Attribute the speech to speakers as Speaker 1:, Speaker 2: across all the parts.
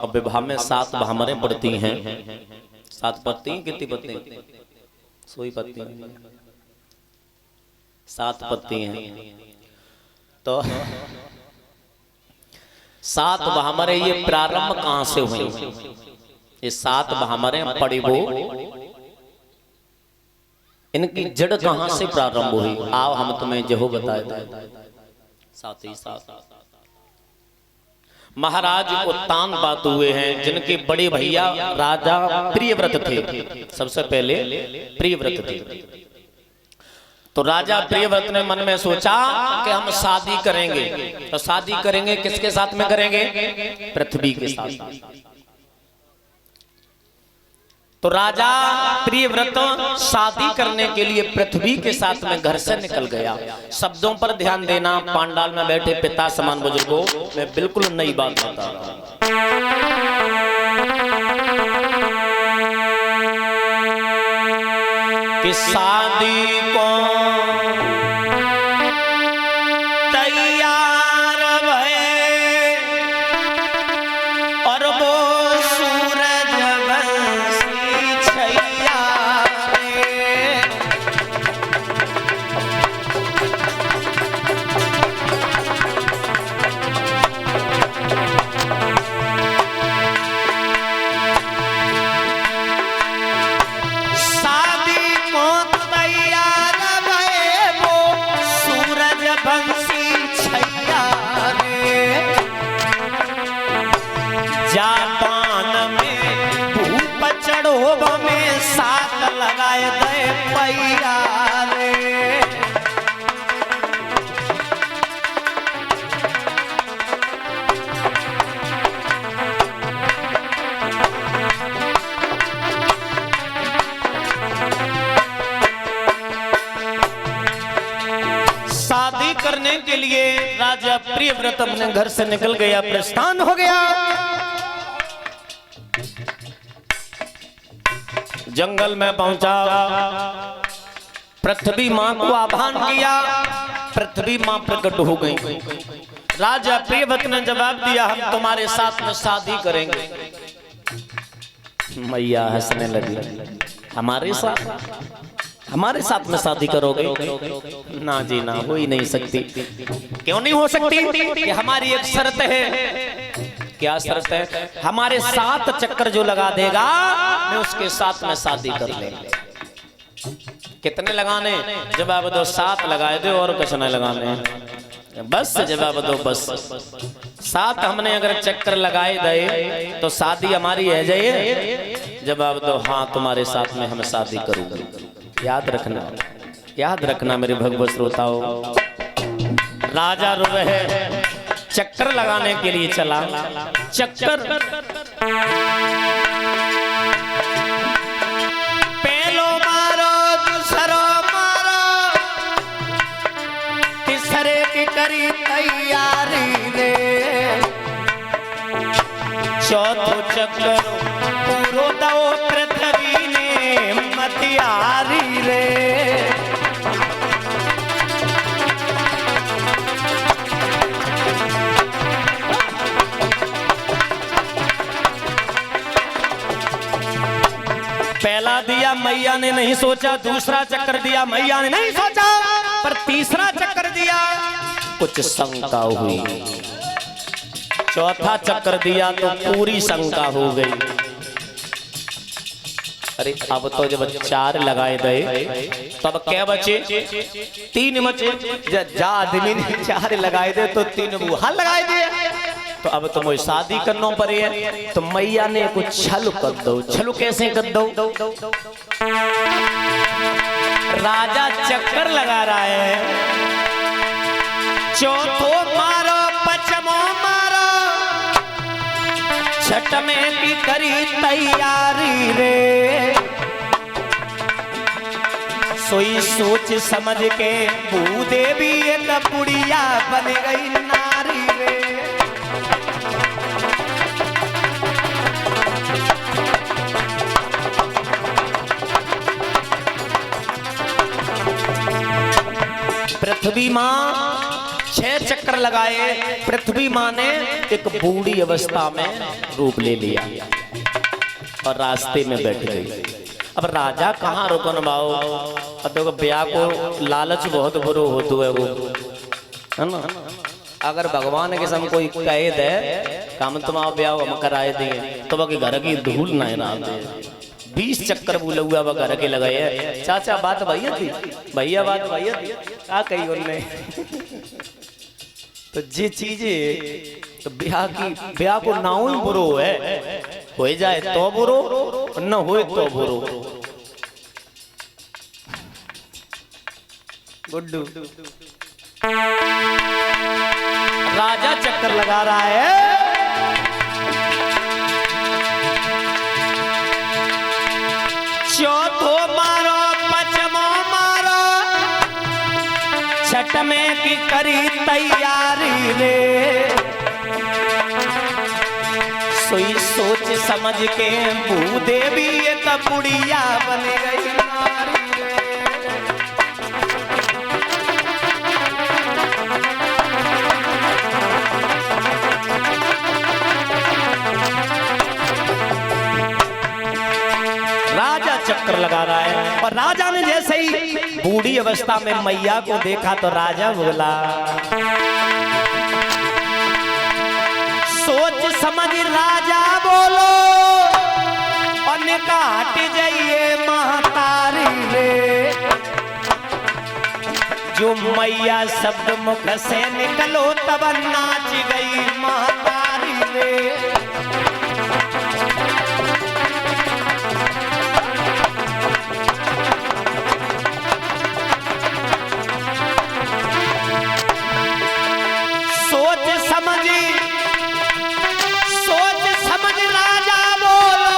Speaker 1: अब विवाह में 7 भामरें पड़ती हैं। 7 पत्ती कितनी पत्ती? सोई पत्ती 7 पत्ती हैं। तो 7 भामरें ये प्रारंभ कहां से हुई? ये 7 भामरें पड़ी वो इनकी जड़ कहां से प्रारंभ हुई? आओ हम तुम्हें जो बताए थे। साथ ही साथ महाराज उत्तान बात हुए हैं जिनके बड़े भैया राजा प्रियव्रत थे। सबसे पहले प्रियव्रत थे। तो राजा प्रियव्रत ने मन में सोचा कि हम शादी करेंगे। तो शादी करेंगे किसके साथ में करेंगे? पृथ्वी के साथ। तो राजा प्रियव्रत शादी करने के लिए पृथ्वी के साथ में घर से निकल गया। शब्दों पर ध्यान देना। पांडाल में बैठे पिता समान बुजुर्गों, मैं बिल्कुल नई बात बता रहा हूं। कि शादी को तैयार भये और वो सूरज बंसी छैया रे। शादी को तैयार भये वो सूरज बंसी छैया रे। जापान में भूप चढ़ोब में 7 लगाए दे पैया रे। शादी करने के लिए राजा प्रियव्रत अपने घर से निकल गया, प्रस्थान हो गया। जंगल में पहुंचा, पृथ्वी मां को आह्वान किया। पृथ्वी मां प्रकट हो गई। राजा प्रियव्रत ने जवाब दिया, हम तुम्हारे साथ में शादी करेंगे। मैया हंसने लगी, हमारे साथ में शादी करोगे? ना जी ना, हो ही नहीं सकती। क्यों नहीं हो सकती? कि हमारी एक शर्त है। क्या शर्त है? हमारे 7 चक्कर जो लगा देगा मैं उसके साथ में शादी कर लेंगे। कितने लगाने? जवाब दो। 7 लगाए दो और कुछ नहीं लगाने। बस जवाब दो। बस 7 हमने अगर चक्कर लगाए दे तो शादी हमारी है जाइए। जवाब दो। हाँ, तुम्हारे साथ में हम शादी करूंगी। याद रखना मेरे भगवत श्रोताओं। राजा रुवे है, चक्कर लगाने के लिए चला। चक्कर पहलो मारो, दूसरो मारो, तीसरे की करी तैयारी रे। चौथो चक्कर पूरो दो पृथ्वी ने मतियारी रे। पहला दिया मैया ने नहीं सोचा, दूसरा चक्कर दिया मैया ने नहीं सोचा, पर तीसरा चक्कर दिया कुछ शंका हुई। चौथा चक्कर दिया तो पूरी शंका हो गई। अरे अब तो जब 4 लगाए गए तब क्या बचे? 3 बचे। जा आदमी ने 4 लगाए दे तो 3 बूहा लगाए दे। तो अब तो मुझे शादी करना पड़े। तो मैया ने कुछ छल कर दो। छल कैसे कर दो? राजा चक्कर लगा रहा है। चौथो मारो, पचमो मारो, छठ में भी करी तैयारी रे। सोई सोच समझ के भूदेवी एक बुढ़िया बन गई नारी रे। पृथ्वी मां 6 चक्कर लगाए, पृथ्वी माँ ने एक बूढ़ी अवस्था में रूप ले लिया और रास्ते में बैठ गई। अब राजा कहाँ रुकन बाओ, अब देखो ब्याह को लालच बहुत बुरो होता है वो, है ना। अगर भगवान के सम कोई कह दे काम तुम आओ ब्याह हम कराए दिए तो बाकी घर की धूल ना ना दे। 20 चक्कर बोले हुआ वह घर के लगाए। चाचा बात भैया थी, भैया बात भैया थी, क्या कही उनने। तो ये चीजें तो ब्याह को नाउ ही बुरो है, हो जाए तो बुरो न हो तो बुरो। गुड्डू राजा चक्कर लगा रहा है, चौथो मारो पचमो मारो, छठमे की करी तैयारी रे। सोई सोच समझ के भूदेवी एक बुढ़िया बन गई। राजा चक्कर लगा रहा है और राजा ने जैसे ही बूढ़ी अवस्था में मैया को देखा तो राजा बोला, सोच समझ राजा बोलो और हट जाइए महतारी रे। जो मैया शब्द मुख से निकलो तब नाच गई महतारी रे। सोच समझ राजा बोलो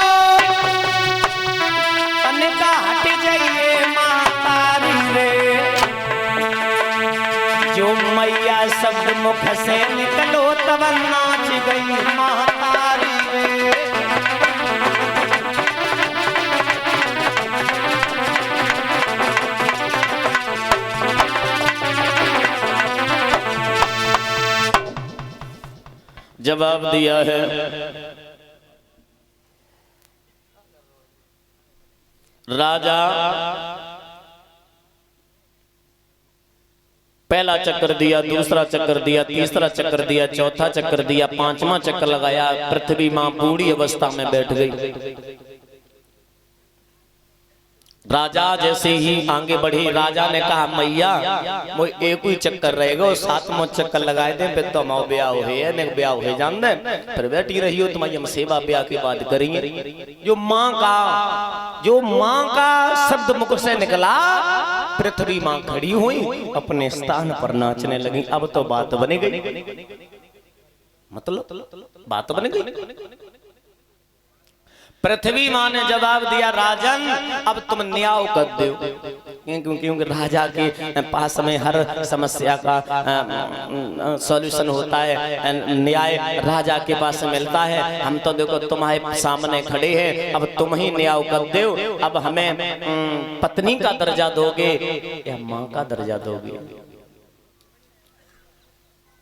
Speaker 1: अनिका हट जाइए महतारी रे। जो मैया शब्द मुख से निकलो तब नाच गई महतारी रे। जवाब दिया है राजा। पहला चक्कर दिया, दूसरा चक्कर दिया, तीसरा चक्कर दिया, चौथा चक्कर दिया, 5वां चक्कर लगाया। पृथ्वी मां बूढ़ी अवस्था में बैठ गई। राजा जैसे ही आगे बढ़ी, राजा ने कहा मैया वो एक ही चक्कर रहेगा, 7वां चक्कर लगाए दे फिर तो हमारा ब्याह हो ब्याह हो जान दे, फिर बैठी रही हो तुम्हारी हम सेवा ब्याह की बात करेंगे। जो माँ का शब्द मुख से निकला, पृथ्वी माँ खड़ी हुई, अपने स्थान पर नाचने लगी। अब तो बात बनी गई, मतलब बात बन गई। पृथ्वी माँ ने जवाब दिया राजन अब तुम न्याय कर दो, क्योंकि राजा के पास में हर समस्या का सॉल्यूशन होता है, न्याय राजा के पास मिलता है। हम तो देखो तुम्हारे सामने खड़े हैं, अब तुम ही न्याय कर दो। अब हमें पत्नी का दर्जा दोगे या माँ का दर्जा दोगे?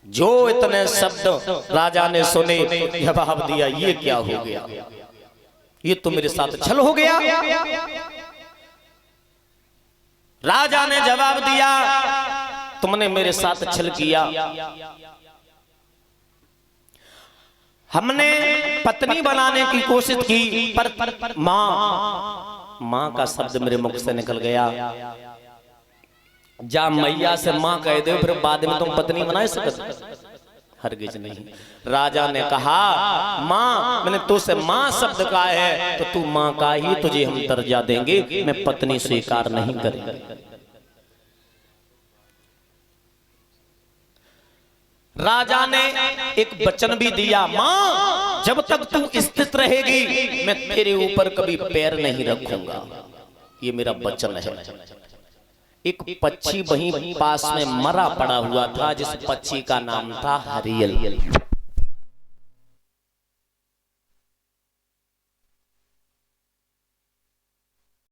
Speaker 1: जो इतने शब्द राजा ने सुने, जवाब दिया ये क्या हो गया, ये तो मेरे साथ छल हो गया। राजा ने जवाब दिया तुमने मेरे साथ छल किया। हमने पत्नी बनाने की कोशिश की पर माँ का शब्द मेरे मुख से निकल गया। जा मैया से माँ कह दो फिर बाद में तुम पत्नी बना सकते? हरगिज नहीं। राजा ने कहा माँ मैंने तुझसे माँ शब्द कहा है तो तू माँ का ही तुझे हम दर्जा देंगे, मैं पत्नी स्वीकार नहीं करेंगे। राजा ने एक वचन भी दिया, माँ जब तक तू स्थित रहेगी मैं तेरे ऊपर कभी पैर नहीं रखूंगा, ये मेरा वचन है। एक पक्षी वहीं पास में मरा पड़ा हुआ था जिस पक्षी का नाम था हरियल।